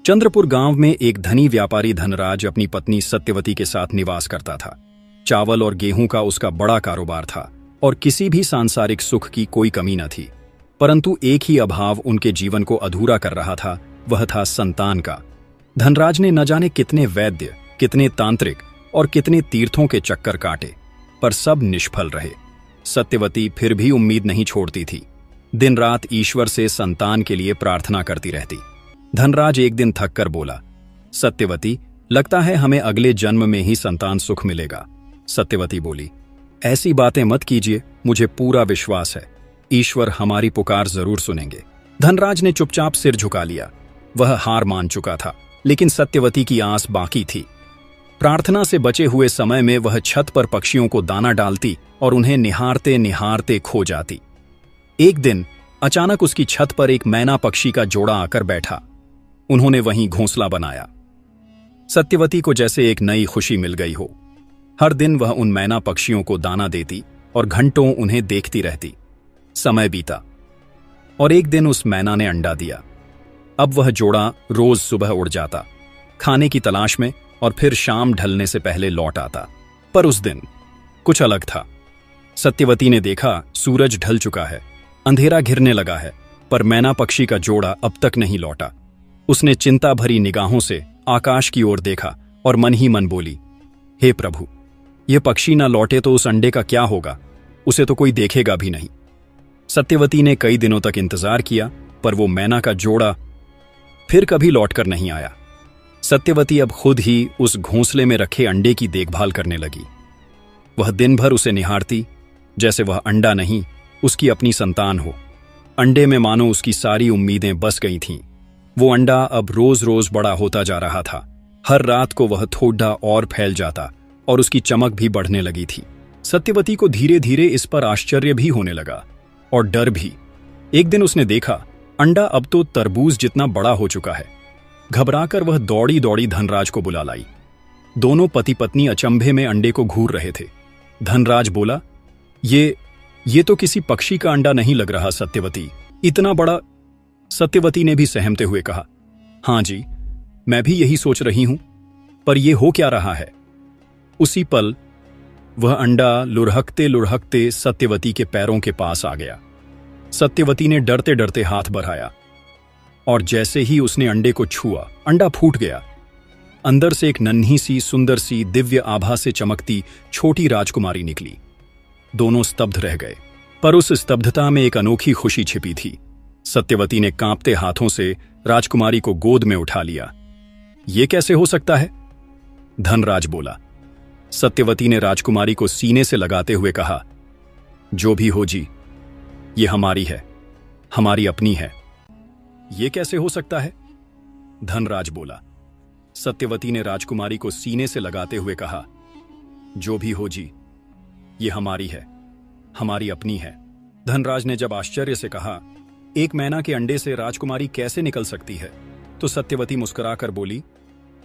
चंद्रपुर गांव में एक धनी व्यापारी धनराज अपनी पत्नी सत्यवती के साथ निवास करता था। चावल और गेहूं का उसका बड़ा कारोबार था और किसी भी सांसारिक सुख की कोई कमी न थी। परंतु एक ही अभाव उनके जीवन को अधूरा कर रहा था, वह था संतान का। धनराज ने न जाने कितने वैद्य, कितने तांत्रिक और कितने तीर्थों के चक्कर काटे, पर सब निष्फल रहे। सत्यवती फिर भी उम्मीद नहीं छोड़ती थी। दिन रात ईश्वर से संतान के लिए प्रार्थना करती रहती। धनराज एक दिन थक कर बोला, सत्यवती, लगता है हमें अगले जन्म में ही संतान सुख मिलेगा। सत्यवती बोली, ऐसी बातें मत कीजिए, मुझे पूरा विश्वास है ईश्वर हमारी पुकार जरूर सुनेंगे। धनराज ने चुपचाप सिर झुका लिया। वह हार मान चुका था, लेकिन सत्यवती की आस बाकी थी। प्रार्थना से बचे हुए समय में वह छत पर पक्षियों को दाना डालती और उन्हें निहारते निहारते खो जाती। एक दिन अचानक उसकी छत पर एक मैना पक्षी का जोड़ा आकर बैठा। उन्होंने वहीं घोंसला बनाया। सत्यवती को जैसे एक नई खुशी मिल गई हो। हर दिन वह उन मैना पक्षियों को दाना देती और घंटों उन्हें देखती रहती। समय बीता और एक दिन उस मैना ने अंडा दिया। अब वह जोड़ा रोज सुबह उड़ जाता, खाने की तलाश में, और फिर शाम ढलने से पहले लौट आता। पर उस दिन कुछ अलग था। सत्यवती ने देखा, सूरज ढल चुका है, अंधेरा घिरने लगा है, पर मैना पक्षी का जोड़ा अब तक नहीं लौटा। उसने चिंता भरी निगाहों से आकाश की ओर देखा और मन ही मन बोली, हे प्रभु, यह पक्षी ना लौटे तो उस अंडे का क्या होगा? उसे तो कोई देखेगा भी नहीं। सत्यवती ने कई दिनों तक इंतजार किया, पर वो मैना का जोड़ा फिर कभी लौटकर नहीं आया। सत्यवती अब खुद ही उस घोंसले में रखे अंडे की देखभाल करने लगी। वह दिन भर उसे निहारती, जैसे वह अंडा नहीं, उसकी अपनी संतान हो। अंडे में मानो उसकी सारी उम्मीदें बस गई थीं। वो अंडा अब रोज रोज बड़ा होता जा रहा था। हर रात को वह थोड़ा और फैल जाता और उसकी चमक भी बढ़ने लगी थी। सत्यवती को धीरे धीरे इस पर आश्चर्य भी होने लगा और डर भी। एक दिन उसने देखा, अंडा अब तो तरबूज जितना बड़ा हो चुका है। घबराकर वह दौड़ी दौड़ी धनराज को बुला लाई। दोनों पति पत्नी अचंभे में अंडे को घूर रहे थे। धनराज बोला, ये तो किसी पक्षी का अंडा नहीं लग रहा सत्यवती, इतना बड़ा। सत्यवती ने भी सहमते हुए कहा, हां जी, मैं भी यही सोच रही हूं, पर यह हो क्या रहा है? उसी पल वह अंडा लुढ़कते लुढ़कते सत्यवती के पैरों के पास आ गया। सत्यवती ने डरते डरते हाथ बढ़ाया और जैसे ही उसने अंडे को छुआ, अंडा फूट गया। अंदर से एक नन्ही सी, सुंदर सी, दिव्य आभा से चमकती छोटी राजकुमारी निकली। दोनों स्तब्ध रह गए, पर उस स्तब्धता में एक अनोखी खुशी छिपी थी। सत्यवती ने कांपते हाथों से राजकुमारी को गोद में उठा लिया। यह कैसे हो सकता है? धनराज बोला। सत्यवती ने राजकुमारी को सीने से लगाते हुए कहा, जो भी हो जी, ये हमारी है, हमारी अपनी है। यह कैसे हो सकता है? धनराज बोला। सत्यवती ने राजकुमारी को सीने से लगाते हुए कहा, जो भी हो जी, ये हमारी है, हमारी अपनी है। धनराज ने जब आश्चर्य से कहा, एक मैना के अंडे से राजकुमारी कैसे निकल सकती है, तो सत्यवती मुस्कुराकर बोली,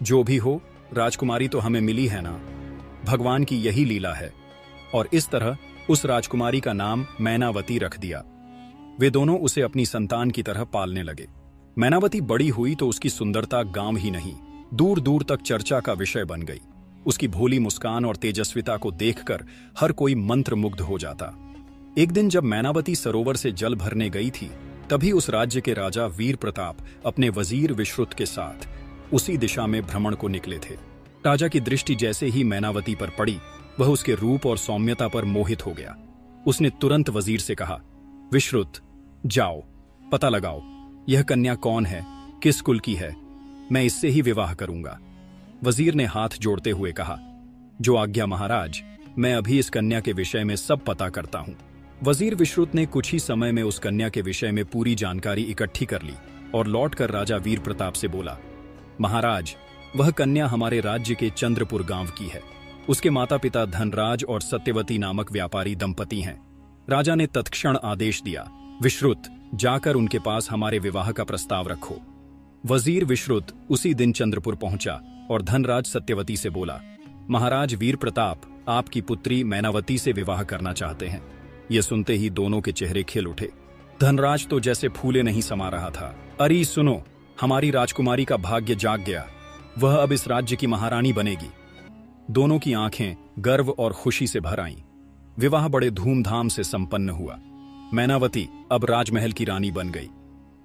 जो भी हो, राजकुमारी तो हमें मिली है ना, भगवान की यही लीला है। और इस तरह उस राजकुमारी का नाम मैनावती रख दिया। वे दोनों उसे अपनी संतान की तरह पालने लगे। मैनावती बड़ी हुई तो उसकी सुंदरता गांव ही नहीं, दूर दूर तक चर्चा का विषय बन गई। उसकी भोली मुस्कान और तेजस्विता को देखकर हर कोई मंत्रमुग्ध हो जाता। एक दिन जब मैनावती सरोवर से जल भरने गई थी, तभी उस राज्य के राजा वीर प्रताप अपने वजीर विश्रुत के साथ उसी दिशा में भ्रमण को निकले थे। राजा की दृष्टि जैसे ही मैनावती पर पड़ी, वह उसके रूप और सौम्यता पर मोहित हो गया। उसने तुरंत वजीर से कहा, विश्रुत, जाओ, पता लगाओ यह कन्या कौन है, किस कुल की है, मैं इससे ही विवाह करूंगा। वजीर ने हाथ जोड़ते हुए कहा, जो आज्ञा महाराज, मैं अभी इस कन्या के विषय में सब पता करता हूं। वजीर विश्रुत ने कुछ ही समय में उस कन्या के विषय में पूरी जानकारी इकट्ठी कर ली और लौटकर राजा वीर प्रताप से बोला, महाराज, वह कन्या हमारे राज्य के चंद्रपुर गांव की है। उसके माता पिता धनराज और सत्यवती नामक व्यापारी दंपति हैं। राजा ने तत्क्षण आदेश दिया, विश्रुत, जाकर उनके पास हमारे विवाह का प्रस्ताव रखो। वजीर विश्रुत उसी दिन चंद्रपुर पहुंचा और धनराज सत्यवती से बोला, महाराज वीर प्रताप आपकी पुत्री मैनावती से विवाह करना चाहते हैं। यह सुनते ही दोनों के चेहरे खिल उठे। धनराज तो जैसे फूले नहीं समा रहा था। अरे सुनो, हमारी राजकुमारी का भाग्य जाग गया, वह अब इस राज्य की महारानी बनेगी। दोनों की आंखें गर्व और खुशी से भर आईं। विवाह बड़े धूमधाम से संपन्न हुआ। मैनावती अब राजमहल की रानी बन गई।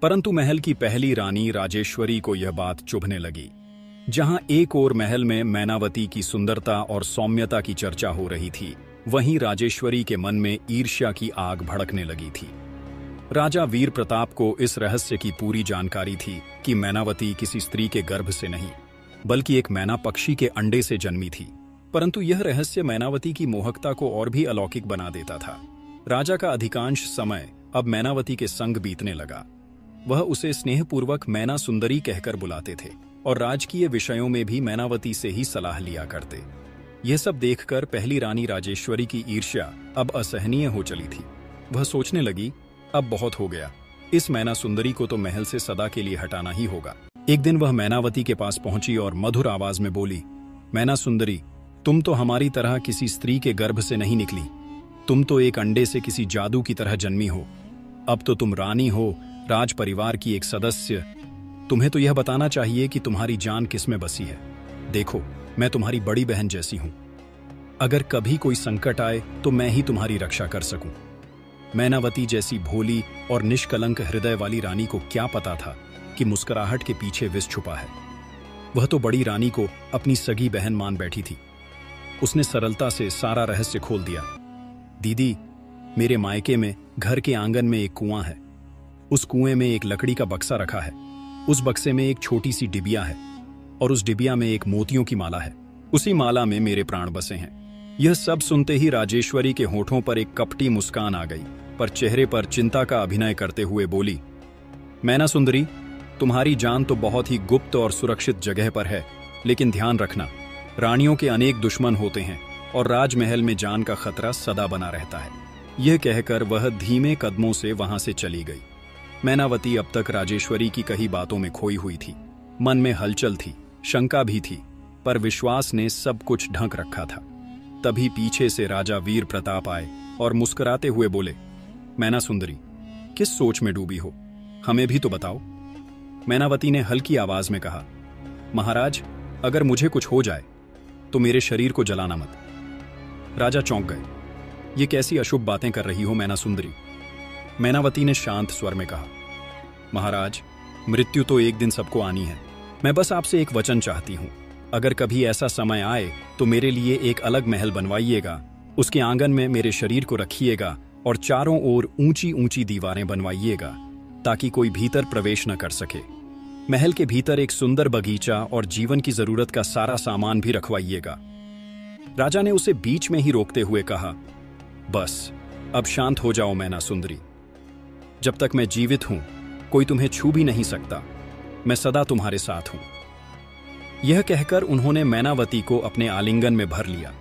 परंतु महल की पहली रानी राजेश्वरी को यह बात चुभने लगी। जहां एक ओर महल में मैनावती की सुंदरता और सौम्यता की चर्चा हो रही थी, वहीं राजेश्वरी के मन में ईर्ष्या की आग भड़कने लगी थी। राजा वीर प्रताप को इस रहस्य की पूरी जानकारी थी कि मैनावती किसी स्त्री के गर्भ से नहीं, बल्कि एक मैना पक्षी के अंडे से जन्मी थी। परंतु यह रहस्य मैनावती की मोहकता को और भी अलौकिक बना देता था। राजा का अधिकांश समय अब मैनावती के संग बीतने लगा। वह उसे स्नेहपूर्वक मैना सुंदरी कहकर बुलाते थे और राजकीय विषयों में भी मैनावती से ही सलाह लिया करते। यह सब देखकर पहली रानी राजेश्वरी की ईर्ष्या अब असहनीय हो चली थी। वह सोचने लगी, अब बहुत हो गया, इस मैना सुंदरी को तो महल से सदा के लिए हटाना ही होगा। एक दिन वह मैनावती के पास पहुंची और मधुर आवाज में बोली, मैना सुंदरी, तुम तो हमारी तरह किसी स्त्री के गर्भ से नहीं निकली। तुम तो एक अंडे से किसी जादू की तरह जन्मी हो। अब तो तुम रानी हो, राज परिवार की एक सदस्य। तुम्हें तो यह बताना चाहिए कि तुम्हारी जान किसमें बसी है। देखो, मैं तुम्हारी बड़ी बहन जैसी हूं। अगर कभी कोई संकट आए तो मैं ही तुम्हारी रक्षा कर सकूं। मैनावती जैसी भोली और निष्कलंक हृदय वाली रानी को क्या पता था कि मुस्कुराहट के पीछे विष छुपा है। वह तो बड़ी रानी को अपनी सगी बहन मान बैठी थी। उसने सरलता से सारा रहस्य खोल दिया। दीदी, मेरे मायके में घर के आंगन में एक कुआं है। उस कुएं में एक लकड़ी का बक्सा रखा है। उस बक्से में एक छोटी सी डिबिया है और उस डिबिया में एक मोतियों की माला है। उसी माला में मेरे प्राण बसे हैं। यह सब सुनते ही राजेश्वरी के होठों पर एक कपटी मुस्कान आ गई, पर चेहरे पर चिंता का अभिनय करते हुए बोली, मैना सुंदरी, तुम्हारी जान तो बहुत ही गुप्त और सुरक्षित जगह पर है, लेकिन ध्यान रखना, रानियों के अनेक दुश्मन होते हैं और राजमहल में जान का खतरा सदा बना रहता है। यह कहकर वह धीमे कदमों से वहां से चली गई। मैनावती अब तक राजेश्वरी की कही बातों में खोई हुई थी। मन में हलचल थी, शंका भी थी, पर विश्वास ने सब कुछ ढंक रखा था। तभी पीछे से राजा वीर प्रताप आए और मुस्कुराते हुए बोले, मैना सुंदरी, किस सोच में डूबी हो, हमें भी तो बताओ। मैनावती ने हल्की आवाज में कहा, महाराज, अगर मुझे कुछ हो जाए तो मेरे शरीर को जलाना मत। राजा चौंक गए। ये कैसी अशुभ बातें कर रही हो मैना सुंदरी? मैनावती ने शांत स्वर में कहा, महाराज, मृत्यु तो एक दिन सबको आनी है। मैं बस आपसे एक वचन चाहती हूं। अगर कभी ऐसा समय आए तो मेरे लिए एक अलग महल बनवाइएगा। उसके आंगन में मेरे शरीर को रखिएगा और चारों ओर ऊंची ऊंची दीवारें बनवाइएगा, ताकि कोई भीतर प्रवेश न कर सके। महल के भीतर एक सुंदर बगीचा और जीवन की जरूरत का सारा सामान भी रखवाइएगा। राजा ने उसे बीच में ही रोकते हुए कहा, बस अब शांत हो जाओ मैना सुंदरी। जब तक मैं जीवित हूं, कोई तुम्हें छू भी नहीं सकता। मैं सदा तुम्हारे साथ हूं। यह कहकर उन्होंने मैनावती को अपने आलिंगन में भर लिया।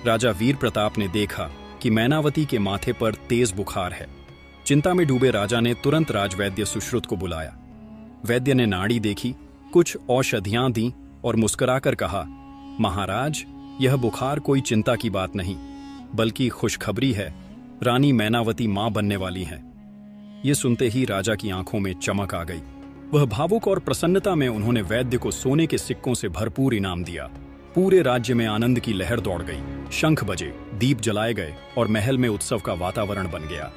राजा वीर प्रताप ने देखा कि मैनावती के माथे पर तेज बुखार है। चिंता में डूबे राजा ने तुरंत राजवैद्य सुश्रुत को बुलाया। वैद्य ने नाड़ी देखी, कुछ औषधियां दी और मुस्कुराकर कहा, महाराज, यह बुखार कोई चिंता की बात नहीं, बल्कि खुशखबरी है। रानी मैनावती मां बनने वाली है। यह सुनते ही राजा की आंखों में चमक आ गई। वह भावुक और प्रसन्नता में उन्होंने वैद्य को सोने के सिक्कों से भरपूर इनाम दिया। पूरे राज्य में आनंद की लहर दौड़ गई। शंख बजे, दीप जलाए गए और महल में उत्सव का वातावरण बन गया।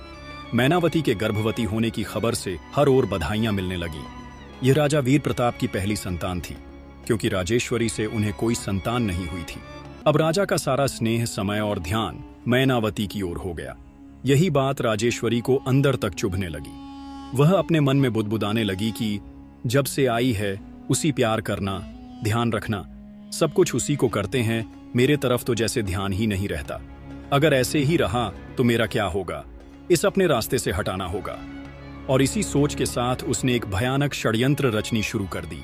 मैनावती के गर्भवती होने की खबर से हर ओर बधाइयां मिलने लगी। यह राजा वीर प्रताप की पहली संतान थी, क्योंकि राजेश्वरी से उन्हें कोई संतान नहीं हुई थी। अब राजा का सारा स्नेह, समय और ध्यान मैनावती की ओर हो गया। यही बात राजेश्वरी को अंदर तक चुभने लगी। वह अपने मन में बुदबुदाने लगी कि जब से आई है उसी प्यार करना, ध्यान रखना, सब कुछ उसी को करते हैं। मेरे तरफ तो जैसे ध्यान ही नहीं रहता। अगर ऐसे ही रहा तो मेरा क्या होगा? इस अपने रास्ते से हटाना होगा। और इसी सोच के साथ उसने एक भयानक षड्यंत्र रचनी शुरू कर दी।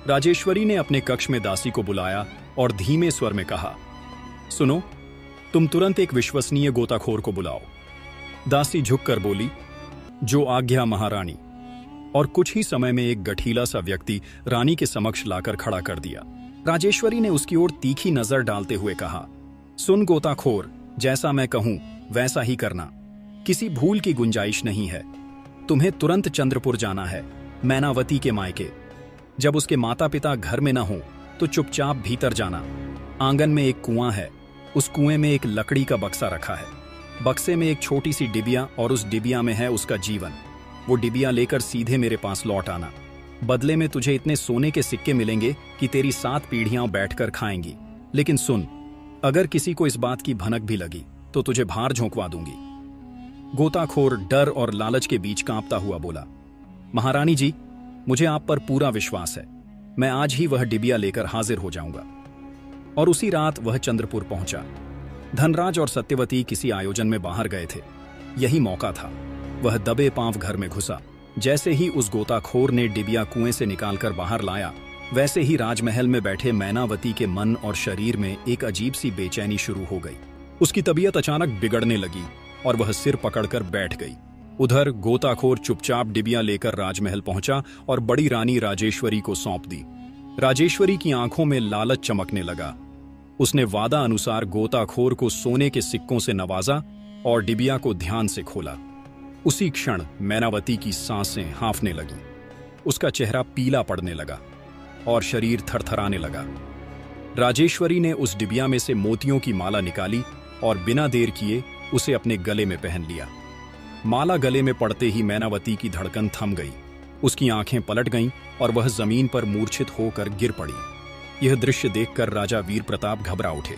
राजेश्वरी ने अपने कक्ष में दासी को बुलाया और धीमे स्वर में कहा, सुनो, तुम तुरंत एक विश्वसनीय गोताखोर को बुलाओ। दासी झुककर बोली, जो आज्ञा महारानी। और कुछ ही समय में एक गठीला सा व्यक्ति रानी के समक्ष लाकर खड़ा कर दिया। राजेश्वरी ने उसकी ओर तीखी नजर डालते हुए कहा, सुन गोताखोर, जैसा मैं कहूं वैसा ही करना। किसी भूल की गुंजाइश नहीं है। तुम्हें तुरंत चंद्रपुर जाना है। मैनावती के मायके। जब उसके माता पिता घर में न हो तो चुपचाप भीतर जाना। आंगन में एक कुआं है, उस कुएं में एक लकड़ी का बक्सा रखा है। बक्से में एक छोटी सी डिबिया और उस डिबिया में है उसका जीवन। वो डिबिया लेकर सीधे मेरे पास लौट आना। बदले में तुझे इतने सोने के सिक्के मिलेंगे कि तेरी 7 पीढ़ियां बैठकर खाएंगी। लेकिन सुन, अगर किसी को इस बात की भनक भी लगी तो तुझे बाहर झोंकवा दूंगी। गोताखोर डर और लालच के बीच कांपता हुआ बोला, महारानी जी, मुझे आप पर पूरा विश्वास है। मैं आज ही वह डिबिया लेकर हाजिर हो जाऊंगा। और उसी रात वह चंद्रपुर पहुंचा। धनराज और सत्यवती किसी आयोजन में बाहर गए थे। यही मौका था। वह दबे पांव घर में घुसा। जैसे ही उस गोताखोर ने डिबिया कुएं से निकालकर बाहर लाया, वैसे ही राजमहल में बैठे मैनावती के मन और शरीर में एक अजीब सी बेचैनी शुरू हो गई। उसकी तबीयत अचानक बिगड़ने लगी और वह सिर पकड़कर बैठ गई। उधर गोताखोर चुपचाप डिबिया लेकर राजमहल पहुंचा और बड़ी रानी राजेश्वरी को सौंप दी। राजेश्वरी की आंखों में लालच चमकने लगा। उसने वादा अनुसार गोताखोर को सोने के सिक्कों से नवाजा और डिबिया को ध्यान से खोला। उसी क्षण मैनावती की सांसें हांफने लगी। उसका चेहरा पीला पड़ने लगा और शरीर थरथराने लगा। राजेश्वरी ने उस डिबिया में से मोतियों की माला निकाली और बिना देर किए उसे अपने गले में पहन लिया। माला गले में पड़ते ही मैनावती की धड़कन थम गई। उसकी आंखें पलट गईं और वह जमीन पर मूर्छित होकर गिर पड़ी। यह दृश्य देखकर राजा वीर प्रताप घबरा उठे।